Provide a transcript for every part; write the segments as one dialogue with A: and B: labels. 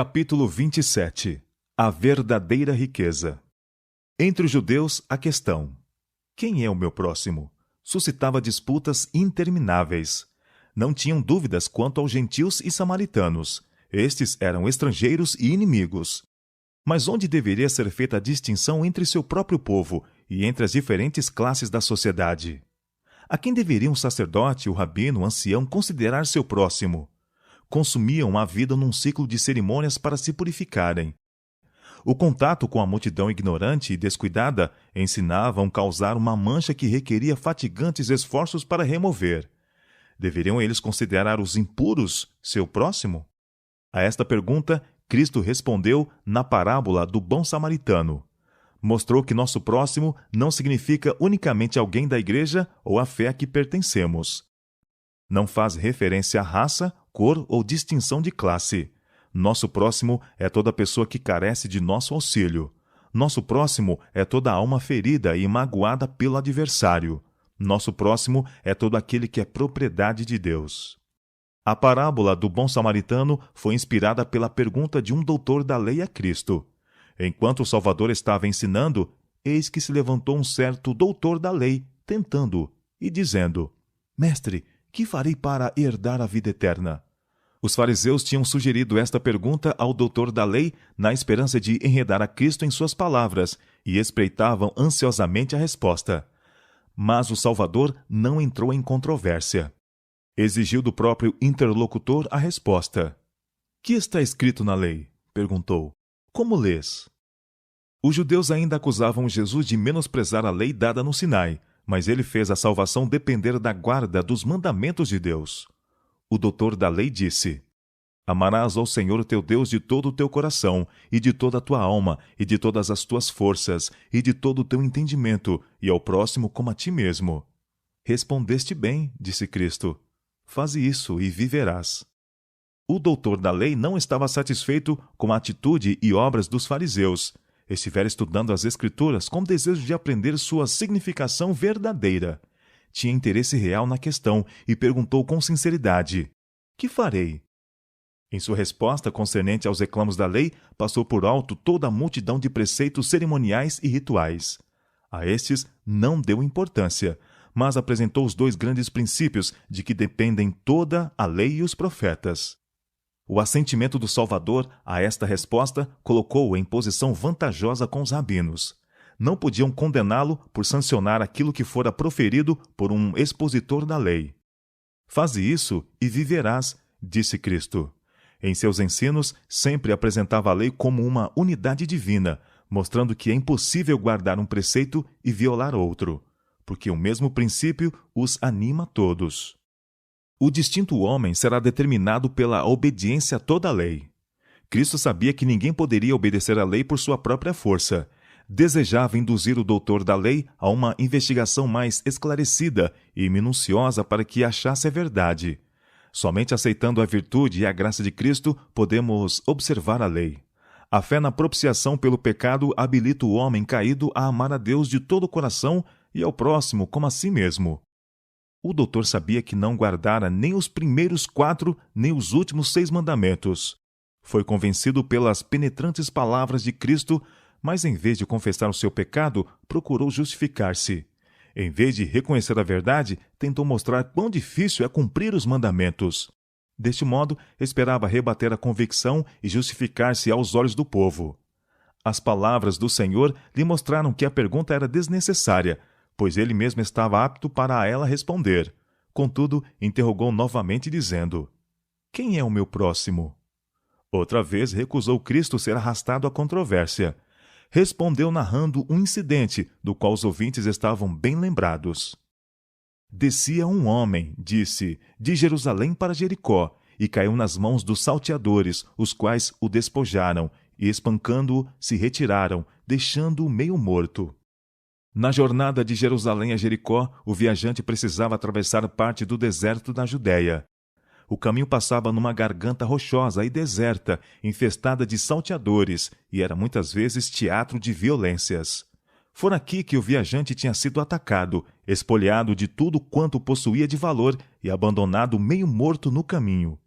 A: Capítulo 27. A verdadeira riqueza. Entre os judeus, a questão: quem é o meu próximo? Suscitava disputas intermináveis. Não tinham dúvidas quanto aos gentios e samaritanos. Estes eram estrangeiros e inimigos. Mas onde deveria ser feita a distinção entre seu próprio povo e entre as diferentes classes da sociedade? A quem deveria um sacerdote, o rabino, o ancião considerar seu próximo? Consumiam a vida num ciclo de cerimônias para se purificarem. O contato com a multidão ignorante e descuidada ensinavam causar uma mancha que requeria fatigantes esforços para remover. Deveriam eles considerar os impuros seu próximo? A esta pergunta, Cristo respondeu na parábola do bom samaritano. Mostrou que nosso próximo não significa unicamente alguém da igreja ou à fé a que pertencemos. Não faz referência à raça, cor ou distinção de classe. Nosso próximo é toda pessoa que carece de nosso auxílio. Nosso próximo é toda alma ferida e magoada pelo adversário. Nosso próximo é todo aquele que é propriedade de Deus. A parábola do bom samaritano foi inspirada pela pergunta de um doutor da lei a Cristo. Enquanto o Salvador estava ensinando, eis que se levantou um certo doutor da lei, tentando-o, e dizendo: Mestre, que farei para herdar a vida eterna? Os fariseus tinham sugerido esta pergunta ao doutor da lei na esperança de enredar a Cristo em suas palavras e espreitavam ansiosamente a resposta. Mas o Salvador não entrou em controvérsia. Exigiu do próprio interlocutor a resposta. Que está escrito na lei? Perguntou. Como lês? Os judeus ainda acusavam Jesus de menosprezar a lei dada no Sinai, mas ele fez a salvação depender da guarda dos mandamentos de Deus. O doutor da lei disse: Amarás ao Senhor teu Deus de todo o teu coração, e de toda a tua alma, e de todas as tuas forças, e de todo o teu entendimento, e ao próximo como a ti mesmo. Respondeste bem, disse Cristo. Faze isso e viverás. O doutor da lei não estava satisfeito com a atitude e obras dos fariseus. Estivera estudando as Escrituras com desejo de aprender sua significação verdadeira. Tinha interesse real na questão e perguntou com sinceridade: Que farei? Em sua resposta concernente aos reclamos da lei, passou por alto toda a multidão de preceitos cerimoniais e rituais. A estes não deu importância, mas apresentou os dois grandes princípios de que dependem toda a lei e os profetas. O assentimento do Salvador a esta resposta colocou-o em posição vantajosa com os rabinos. Não podiam condená-lo por sancionar aquilo que fora proferido por um expositor da lei. Faze isso e viverás, disse Cristo. Em seus ensinos, sempre apresentava a lei como uma unidade divina, mostrando que é impossível guardar um preceito e violar outro, porque o mesmo princípio os anima a todos. O distinto homem será determinado pela obediência a toda a lei. Cristo sabia que ninguém poderia obedecer à lei por sua própria força. Desejava induzir o doutor da lei a uma investigação mais esclarecida e minuciosa para que achasse a verdade. Somente aceitando a virtude e a graça de Cristo podemos observar a lei. A fé na propiciação pelo pecado habilita o homem caído a amar a Deus de todo o coração e ao próximo como a si mesmo. O doutor sabia que não guardara nem os primeiros 4, nem os últimos 6 mandamentos. Foi convencido pelas penetrantes palavras de Cristo, mas em vez de confessar o seu pecado, procurou justificar-se. Em vez de reconhecer a verdade, tentou mostrar quão difícil é cumprir os mandamentos. Deste modo, esperava rebater a convicção e justificar-se aos olhos do povo. As palavras do Senhor lhe mostraram que a pergunta era desnecessária, pois ele mesmo estava apto para a ela responder. Contudo, interrogou novamente, dizendo: Quem é o meu próximo? Outra vez recusou Cristo ser arrastado à controvérsia. Respondeu narrando um incidente do qual os ouvintes estavam bem lembrados. Descia um homem, disse, de Jerusalém para Jericó, e caiu nas mãos dos salteadores, os quais o despojaram, e espancando-o, se retiraram, deixando-o meio morto. Na jornada de Jerusalém a Jericó, o viajante precisava atravessar parte do deserto da Judéia. O caminho passava numa garganta rochosa e deserta, infestada de salteadores, e era muitas vezes teatro de violências. Fora aqui que o viajante tinha sido atacado, espoliado de tudo quanto possuía de valor e abandonado meio morto no caminho.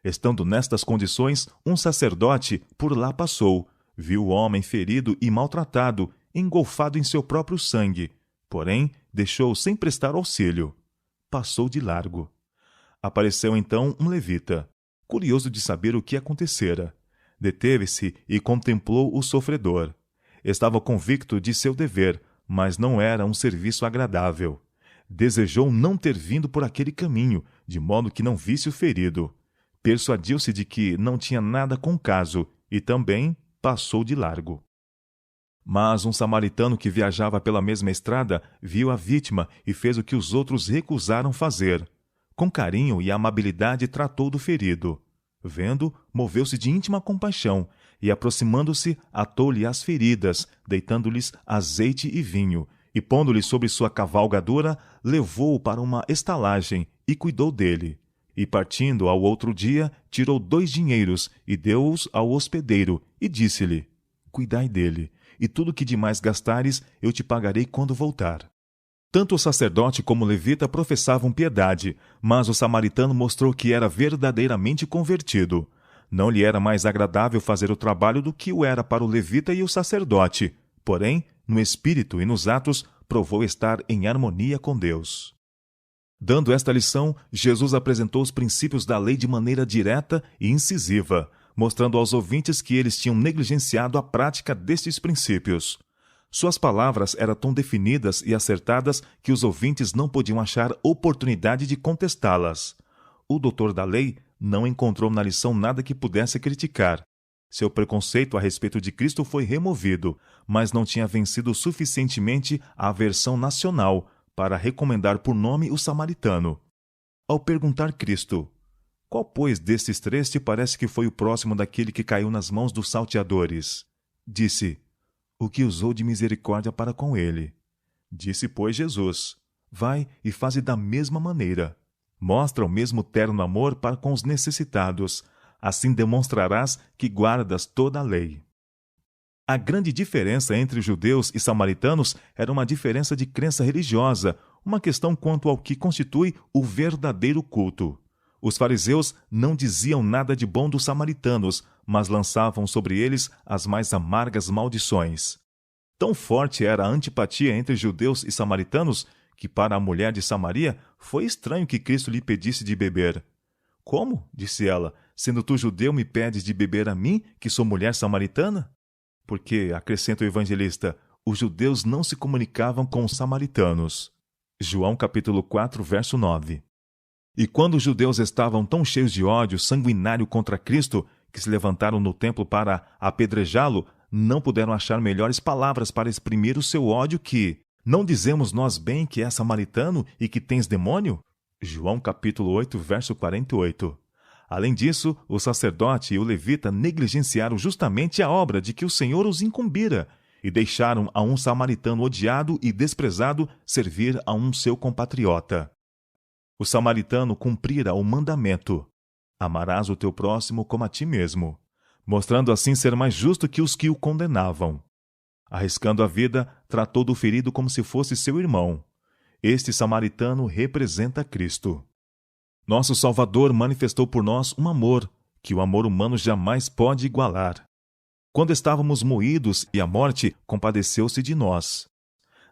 A: Estando nestas condições, um sacerdote por lá passou, viu o homem ferido e maltratado, engolfado em seu próprio sangue, porém deixou sem prestar auxílio. Passou de largo. Apareceu então um levita, curioso de saber o que acontecera. Deteve-se e contemplou o sofredor. Estava convicto de seu dever, mas não era um serviço agradável. Desejou não ter vindo por aquele caminho, de modo que não visse o ferido. Persuadiu-se de que não tinha nada com o caso e também passou de largo. Mas um samaritano que viajava pela mesma estrada viu a vítima e fez o que os outros recusaram fazer. Com carinho e amabilidade tratou do ferido. Vendo, moveu-se de íntima compaixão e, aproximando-se, atou-lhe as feridas, deitando-lhes azeite e vinho, e, pondo-lhe sobre sua cavalgadura, levou-o para uma estalagem e cuidou dele. E, partindo ao outro dia, tirou 2 dinheiros e deu-os ao hospedeiro, e disse-lhe: Cuidai dele, e tudo que demais gastares eu te pagarei quando voltar. Tanto o sacerdote como o levita professavam piedade, mas o samaritano mostrou que era verdadeiramente convertido. Não lhe era mais agradável fazer o trabalho do que o era para o levita e o sacerdote, porém, no espírito e nos atos, provou estar em harmonia com Deus. Dando esta lição, Jesus apresentou os princípios da lei de maneira direta e incisiva, mostrando aos ouvintes que eles tinham negligenciado a prática destes princípios. Suas palavras eram tão definidas e acertadas que os ouvintes não podiam achar oportunidade de contestá-las. O doutor da lei não encontrou na lição nada que pudesse criticar. Seu preconceito a respeito de Cristo foi removido, mas não tinha vencido suficientemente a aversão nacional para recomendar por nome o samaritano. Ao perguntar Cristo: Qual, pois, destes 3 te parece que foi o próximo daquele que caiu nas mãos dos salteadores? Disse: O que usou de misericórdia para com ele. Disse, pois, Jesus: Vai e faze da mesma maneira. Mostra o mesmo terno amor para com os necessitados. Assim demonstrarás que guardas toda a lei. A grande diferença entre judeus e samaritanos era uma diferença de crença religiosa, uma questão quanto ao que constitui o verdadeiro culto. Os fariseus não diziam nada de bom dos samaritanos, mas lançavam sobre eles as mais amargas maldições. Tão forte era a antipatia entre judeus e samaritanos que para a mulher de Samaria foi estranho que Cristo lhe pedisse de beber. Como, disse ela, sendo tu judeu me pedes de beber a mim, que sou mulher samaritana? Porque, acrescenta o evangelista, os judeus não se comunicavam com os samaritanos. João capítulo 4, verso 9. E quando os judeus estavam tão cheios de ódio sanguinário contra Cristo, que se levantaram no templo para apedrejá-lo, não puderam achar melhores palavras para exprimir o seu ódio que: Não dizemos nós bem que és samaritano e que tens demônio? João capítulo 8, verso 48. Além disso, o sacerdote e o levita negligenciaram justamente a obra de que o Senhor os incumbira e deixaram a um samaritano odiado e desprezado servir a um seu compatriota. O samaritano cumprira o mandamento: Amarás o teu próximo como a ti mesmo, mostrando assim ser mais justo que os que o condenavam. Arriscando a vida, tratou do ferido como se fosse seu irmão. Este samaritano representa Cristo. Nosso Salvador manifestou por nós um amor que o amor humano jamais pode igualar. Quando estávamos moídos e a morte compadeceu-se de nós.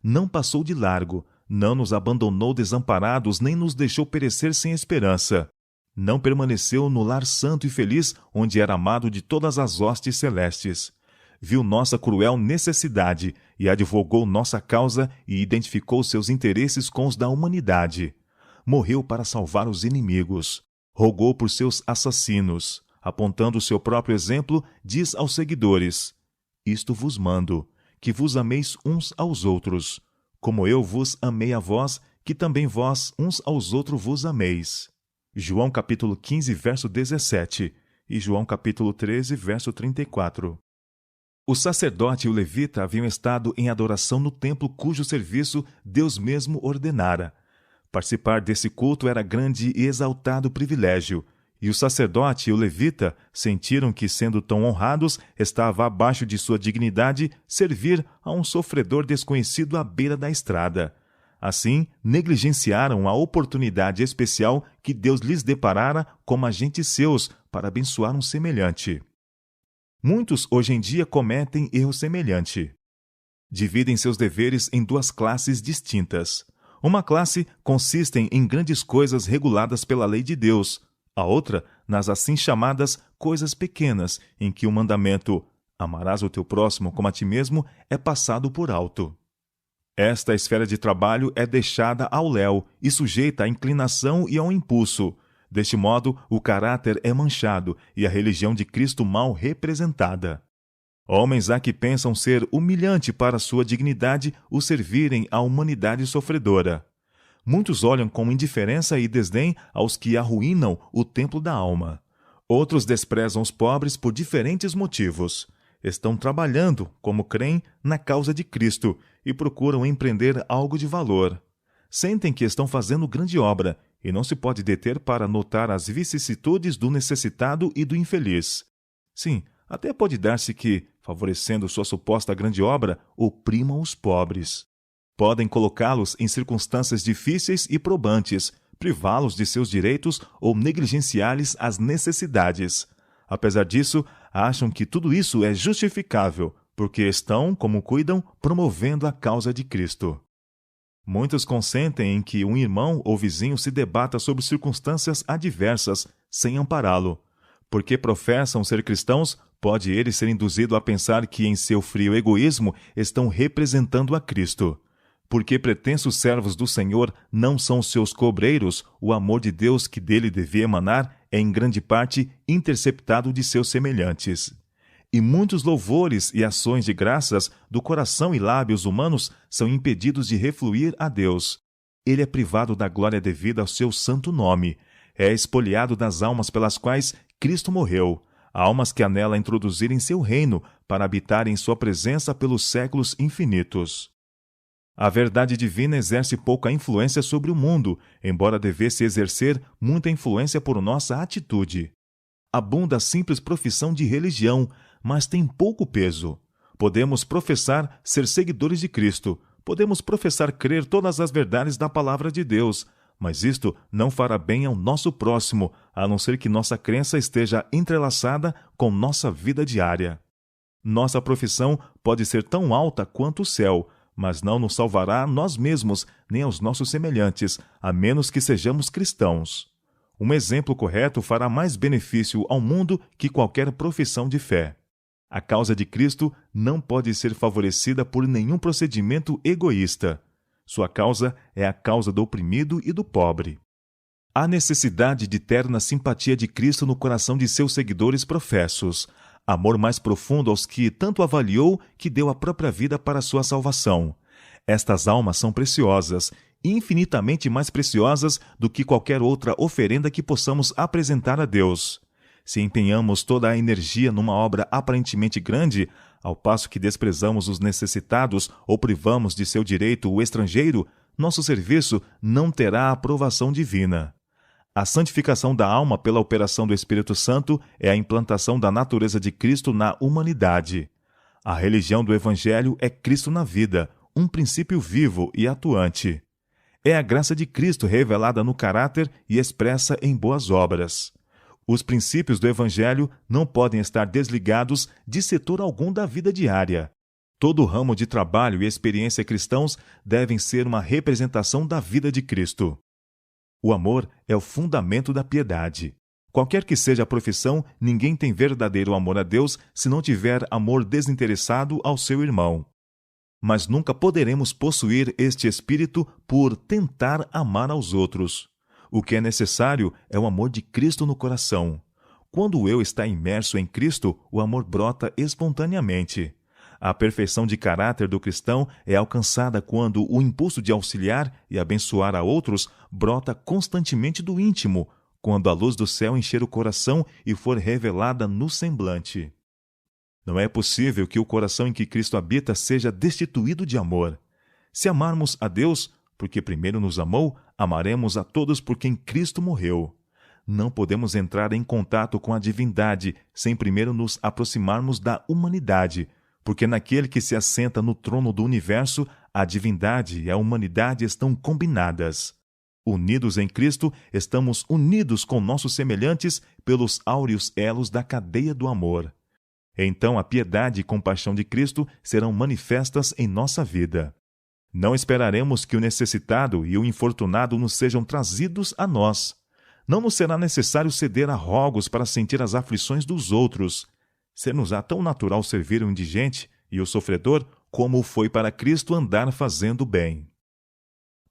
A: Não passou de largo, não nos abandonou desamparados, nem nos deixou perecer sem esperança. Não permaneceu no lar santo e feliz, onde era amado de todas as hostes celestes. Viu nossa cruel necessidade e advogou nossa causa e identificou seus interesses com os da humanidade. Morreu para salvar os inimigos. Rogou por seus assassinos. Apontando o seu próprio exemplo, diz aos seguidores: Isto vos mando, que vos ameis uns aos outros, como eu vos amei a vós, que também vós uns aos outros vos ameis. João capítulo 15, verso 17 e João capítulo 13, verso 34. O sacerdote e o levita haviam estado em adoração no templo cujo serviço Deus mesmo ordenara. Participar desse culto era grande e exaltado privilégio, e o sacerdote e o levita sentiram que, sendo tão honrados, estava abaixo de sua dignidade servir a um sofredor desconhecido à beira da estrada. Assim, negligenciaram a oportunidade especial que Deus lhes deparara como agentes seus para abençoar um semelhante. Muitos hoje em dia cometem erro semelhante. Dividem seus deveres em duas classes distintas. Uma classe consiste em grandes coisas reguladas pela lei de Deus, a outra nas assim chamadas coisas pequenas, em que o mandamento "amarás o teu próximo como a ti mesmo" é passado por alto. Esta esfera de trabalho é deixada ao léu e sujeita à inclinação e ao impulso. Deste modo, o caráter é manchado e a religião de Cristo mal representada. Homens há que pensam ser humilhante para sua dignidade o servirem à humanidade sofredora. Muitos olham com indiferença e desdém aos que arruinam o templo da alma. Outros desprezam os pobres por diferentes motivos. Estão trabalhando, como creem, na causa de Cristo e procuram empreender algo de valor. Sentem que estão fazendo grande obra e não se pode deter para notar as vicissitudes do necessitado e do infeliz. Sim, até pode dar-se que, favorecendo sua suposta grande obra, oprimam os pobres. Podem colocá-los em circunstâncias difíceis e probantes, privá-los de seus direitos ou negligenciar-lhes as necessidades. Apesar disso, acham que tudo isso é justificável, porque estão, como cuidam, promovendo a causa de Cristo. Muitos consentem em que um irmão ou vizinho se debata sobre circunstâncias adversas, sem ampará-lo. Porque professam ser cristãos, pode ele ser induzido a pensar que em seu frio egoísmo estão representando a Cristo. Porque pretensos servos do Senhor não são seus cobreiros, o amor de Deus que dele devia emanar é em grande parte interceptado de seus semelhantes. E muitos louvores e ações de graças do coração e lábios humanos são impedidos de refluir a Deus. Ele é privado da glória devida ao seu santo nome. É expoliado das almas pelas quais Cristo morreu, almas que anela introduzir em seu reino para habitar em sua presença pelos séculos infinitos. A verdade divina exerce pouca influência sobre o mundo, embora devesse exercer muita influência por nossa atitude. Abunda a simples profissão de religião, mas tem pouco peso. Podemos professar ser seguidores de Cristo, podemos professar crer todas as verdades da palavra de Deus, mas isto não fará bem ao nosso próximo, a não ser que nossa crença esteja entrelaçada com nossa vida diária. Nossa profissão pode ser tão alta quanto o céu, mas não nos salvará a nós mesmos, nem aos nossos semelhantes, a menos que sejamos cristãos. Um exemplo correto fará mais benefício ao mundo que qualquer profissão de fé. A causa de Cristo não pode ser favorecida por nenhum procedimento egoísta. Sua causa é a causa do oprimido e do pobre. Há necessidade de terna simpatia de Cristo no coração de seus seguidores professos, amor mais profundo aos que tanto avaliou que deu a própria vida para sua salvação. Estas almas são preciosas, infinitamente mais preciosas do que qualquer outra oferenda que possamos apresentar a Deus. Se empenhamos toda a energia numa obra aparentemente grande, ao passo que desprezamos os necessitados ou privamos de seu direito o estrangeiro, nosso serviço não terá aprovação divina. A santificação da alma pela operação do Espírito Santo é a implantação da natureza de Cristo na humanidade. A religião do Evangelho é Cristo na vida, um princípio vivo e atuante. É a graça de Cristo revelada no caráter e expressa em boas obras. Os princípios do Evangelho não podem estar desligados de setor algum da vida diária. Todo ramo de trabalho e experiência cristãos devem ser uma representação da vida de Cristo. O amor é o fundamento da piedade. Qualquer que seja a profissão, ninguém tem verdadeiro amor a Deus se não tiver amor desinteressado ao seu irmão. Mas nunca poderemos possuir este espírito por tentar amar aos outros. O que é necessário é o amor de Cristo no coração. Quando o eu está imerso em Cristo, o amor brota espontaneamente. A perfeição de caráter do cristão é alcançada quando o impulso de auxiliar e abençoar a outros brota constantemente do íntimo, quando a luz do céu encher o coração e for revelada no semblante. Não é possível que o coração em que Cristo habita seja destituído de amor. Se amarmos a Deus, porque primeiro nos amou, amaremos a todos por quem Cristo morreu. Não podemos entrar em contato com a divindade sem primeiro nos aproximarmos da humanidade, porque naquele que se assenta no trono do universo A divindade e a humanidade estão combinadas. Unidos em Cristo, estamos unidos com nossos semelhantes pelos áureos elos da cadeia do amor. Então a piedade e compaixão de Cristo serão manifestas em nossa vida. Não esperaremos que o necessitado e o infortunado nos sejam trazidos a nós. Não nos será necessário ceder a rogos para sentir as aflições dos outros. Ser-nos-á tão natural servir o indigente e o sofredor como foi para Cristo andar fazendo bem.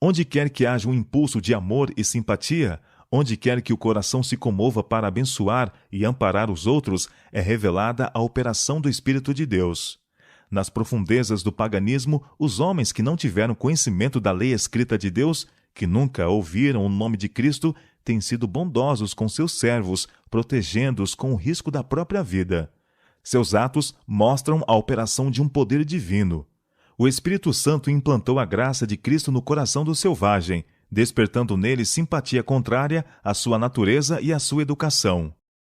A: Onde quer que haja um impulso de amor e simpatia, onde quer que o coração se comova para abençoar e amparar os outros, é revelada a operação do Espírito de Deus. Nas profundezas do paganismo, os homens que não tiveram conhecimento da lei escrita de Deus, que nunca ouviram o nome de Cristo, têm sido bondosos com seus servos, protegendo-os com o risco da própria vida. Seus atos mostram a operação de um poder divino. O Espírito Santo implantou a graça de Cristo no coração do selvagem, despertando nele simpatia contrária à sua natureza e à sua educação.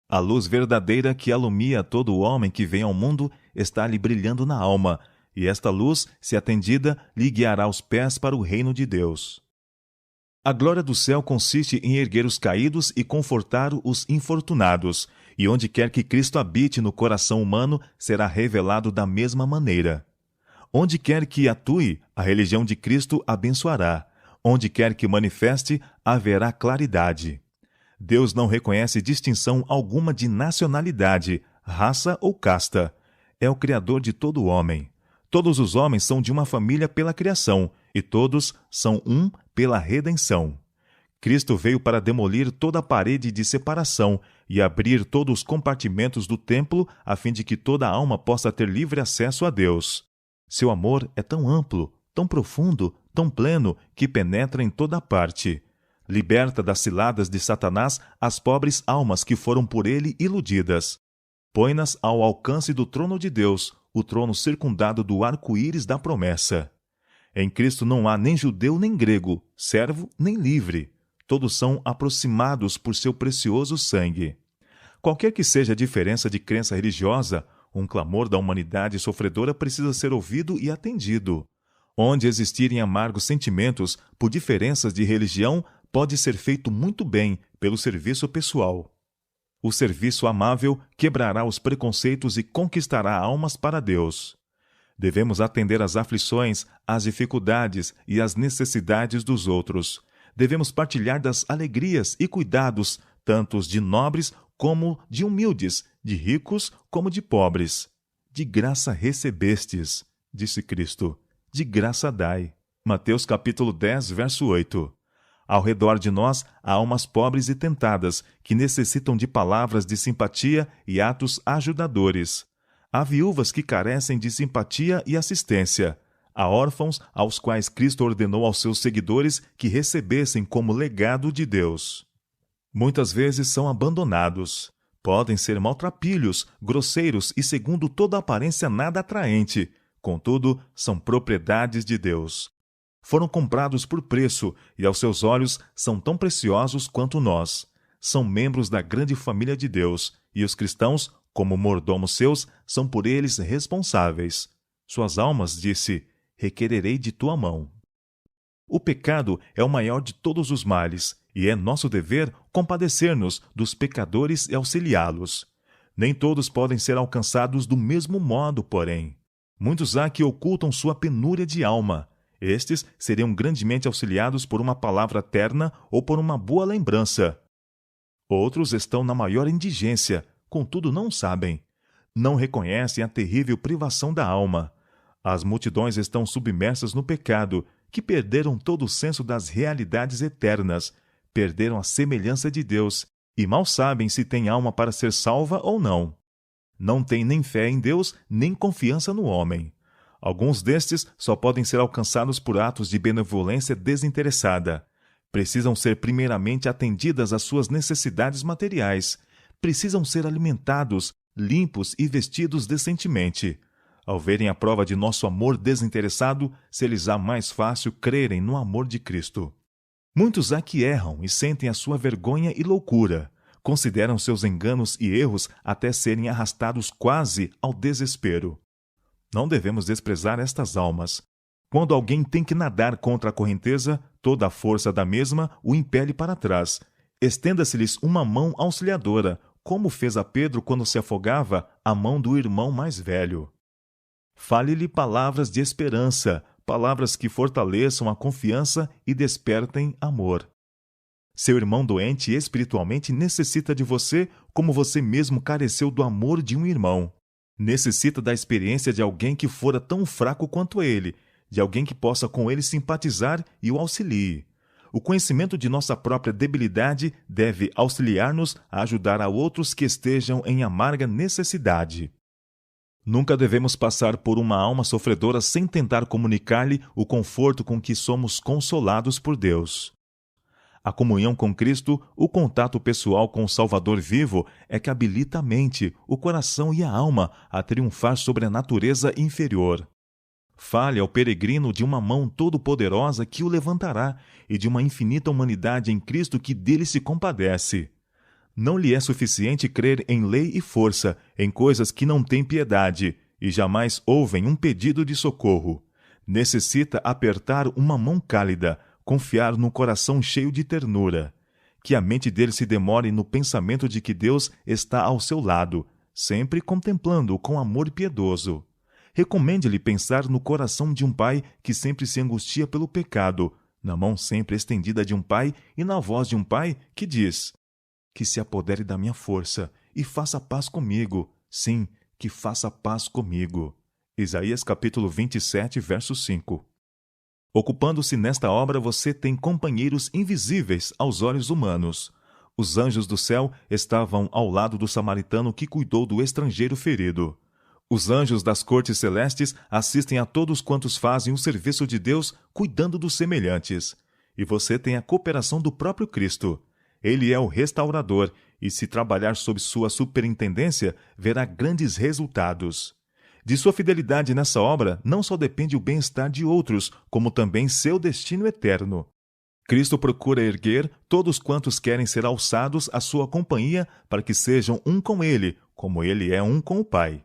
A: A luz verdadeira que alumia todo o homem que vem ao mundo está lhe brilhando na alma, e esta luz, se atendida, lhe guiará os pés para o reino de Deus. A glória do céu consiste em erguer os caídos e confortar os infortunados, e onde quer que Cristo habite no coração humano, será revelado da mesma maneira. Onde quer que atue, a religião de Cristo abençoará. Onde quer que manifeste, haverá claridade. Deus não reconhece distinção alguma de nacionalidade, raça ou casta. É o Criador de todo homem. Todos os homens são de uma família pela criação, e todos são um pela redenção. Cristo veio para demolir toda a parede de separação e abrir todos os compartimentos do templo a fim de que toda alma possa ter livre acesso a Deus. Seu amor é tão amplo, tão profundo, tão pleno, que penetra em toda parte. Liberta das ciladas de Satanás as pobres almas que foram por ele iludidas. Põe-nas ao alcance do trono de Deus, o trono circundado do arco-íris da promessa. Em Cristo não há nem judeu nem grego, servo nem livre. Todos são aproximados por seu precioso sangue. Qualquer que seja a diferença de crença religiosa, um clamor da humanidade sofredora precisa ser ouvido e atendido. Onde existirem amargos sentimentos por diferenças de religião, pode ser feito muito bem pelo serviço pessoal. O serviço amável quebrará os preconceitos e conquistará almas para Deus. Devemos atender às aflições, às dificuldades e às necessidades dos outros. Devemos partilhar das alegrias e cuidados, tanto de nobres como de humildes, de ricos como de pobres. De graça recebestes, disse Cristo, de graça dai. Mateus capítulo 10, verso 8. Ao redor de nós há almas pobres e tentadas, que necessitam de palavras de simpatia e atos ajudadores. Há viúvas que carecem de simpatia e assistência. Há órfãos aos quais Cristo ordenou aos seus seguidores que recebessem como legado de Deus. Muitas vezes são abandonados. Podem ser maltrapilhos, grosseiros e segundo toda aparência nada atraente. Contudo, são propriedades de Deus. Foram comprados por preço e aos seus olhos são tão preciosos quanto nós. São membros da grande família de Deus e os cristãos, como mordomos seus, são por eles responsáveis. Suas almas, disse, requererei de tua mão. O pecado é o maior de todos os males, e é nosso dever compadecer-nos dos pecadores e auxiliá-los. Nem todos podem ser alcançados do mesmo modo, porém. Muitos há que ocultam sua penúria de alma. Estes seriam grandemente auxiliados por uma palavra terna ou por uma boa lembrança. Outros estão na maior indigência, contudo não sabem. Não reconhecem a terrível privação da alma. As multidões estão submersas no pecado, que perderam todo o senso das realidades eternas, perderam a semelhança de Deus, e mal sabem se têm alma para ser salva ou não. Não têm nem fé em Deus, nem confiança no homem. Alguns destes só podem ser alcançados por atos de benevolência desinteressada. Precisam ser primeiramente atendidas às suas necessidades materiais. Precisam ser alimentados, limpos e vestidos decentemente. Ao verem a prova de nosso amor desinteressado, se-lhes-á mais fácil crerem no amor de Cristo. Muitos há que erram e sentem a sua vergonha e loucura. Consideram seus enganos e erros até serem arrastados quase ao desespero. Não devemos desprezar estas almas. Quando alguém tem que nadar contra a correnteza, toda a força da mesma o impele para trás. Estenda-se-lhes uma mão auxiliadora, como fez a Pedro quando se afogava a mão do irmão mais velho. Fale-lhe palavras de esperança, palavras que fortaleçam a confiança e despertem amor. Seu irmão doente espiritualmente necessita de você como você mesmo careceu do amor de um irmão. Necessita da experiência de alguém que fora tão fraco quanto ele, de alguém que possa com ele simpatizar e o auxilie. O conhecimento de nossa própria debilidade deve auxiliar-nos a ajudar a outros que estejam em amarga necessidade. Nunca devemos passar por uma alma sofredora sem tentar comunicar-lhe o conforto com que somos consolados por Deus. A comunhão com Cristo, o contato pessoal com o Salvador vivo, é que habilita a mente, o coração e a alma a triunfar sobre a natureza inferior. Fale ao peregrino de uma mão todo-poderosa que o levantará e de uma infinita humanidade em Cristo que dele se compadece. Não lhe é suficiente crer em lei e força, em coisas que não têm piedade, e jamais ouvem um pedido de socorro. Necessita apertar uma mão cálida, confiar num coração cheio de ternura. Que a mente dele se demore no pensamento de que Deus está ao seu lado, sempre contemplando-o com amor piedoso. Recomende-lhe pensar no coração de um pai que sempre se angustia pelo pecado, na mão sempre estendida de um pai e na voz de um pai que diz: que se apodere da minha força e faça paz comigo. Sim, que faça paz comigo. Isaías capítulo 27, verso 5. Ocupando-se nesta obra, você tem companheiros invisíveis aos olhos humanos. Os anjos do céu estavam ao lado do samaritano que cuidou do estrangeiro ferido. Os anjos das cortes celestes assistem a todos quantos fazem o serviço de Deus cuidando dos semelhantes. E você tem a cooperação do próprio Cristo. Ele é o restaurador e, se trabalhar sob sua superintendência, verá grandes resultados. De sua fidelidade nessa obra não só depende o bem-estar de outros, como também seu destino eterno. Cristo procura erguer todos quantos querem ser alçados à sua companhia para que sejam um com Ele, como Ele é um com o Pai.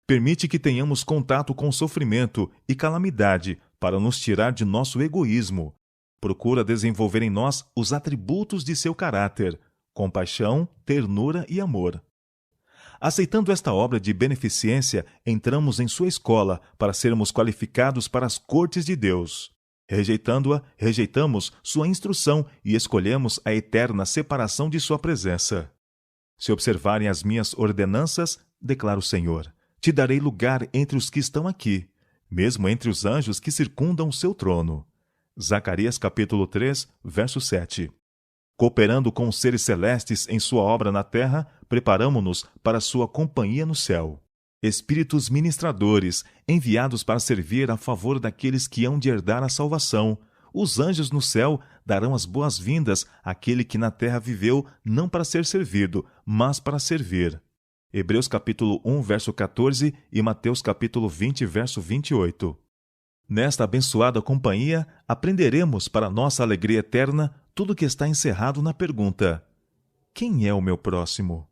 A: Permite que tenhamos contato com sofrimento e calamidade para nos tirar de nosso egoísmo. Procura desenvolver em nós os atributos de seu caráter: compaixão, ternura e amor. Aceitando esta obra de beneficência, entramos em sua escola para sermos qualificados para as cortes de Deus. Rejeitando-a, rejeitamos sua instrução e escolhemos a eterna separação de sua presença. Se observarem as minhas ordenanças, declara o Senhor, te darei lugar entre os que estão aqui, mesmo entre os anjos que circundam o seu trono. Zacarias capítulo 3, verso 7. Cooperando com os seres celestes em sua obra na terra, preparamo-nos para sua companhia no céu. Espíritos ministradores, enviados para servir a favor daqueles que hão de herdar a salvação. Os anjos no céu darão as boas-vindas àquele que na terra viveu não para ser servido, mas para servir. Hebreus capítulo 1, verso 14 e Mateus capítulo 20, verso 28. Nesta abençoada companhia, aprenderemos para nossa alegria eterna tudo que está encerrado na pergunta: quem é o meu próximo?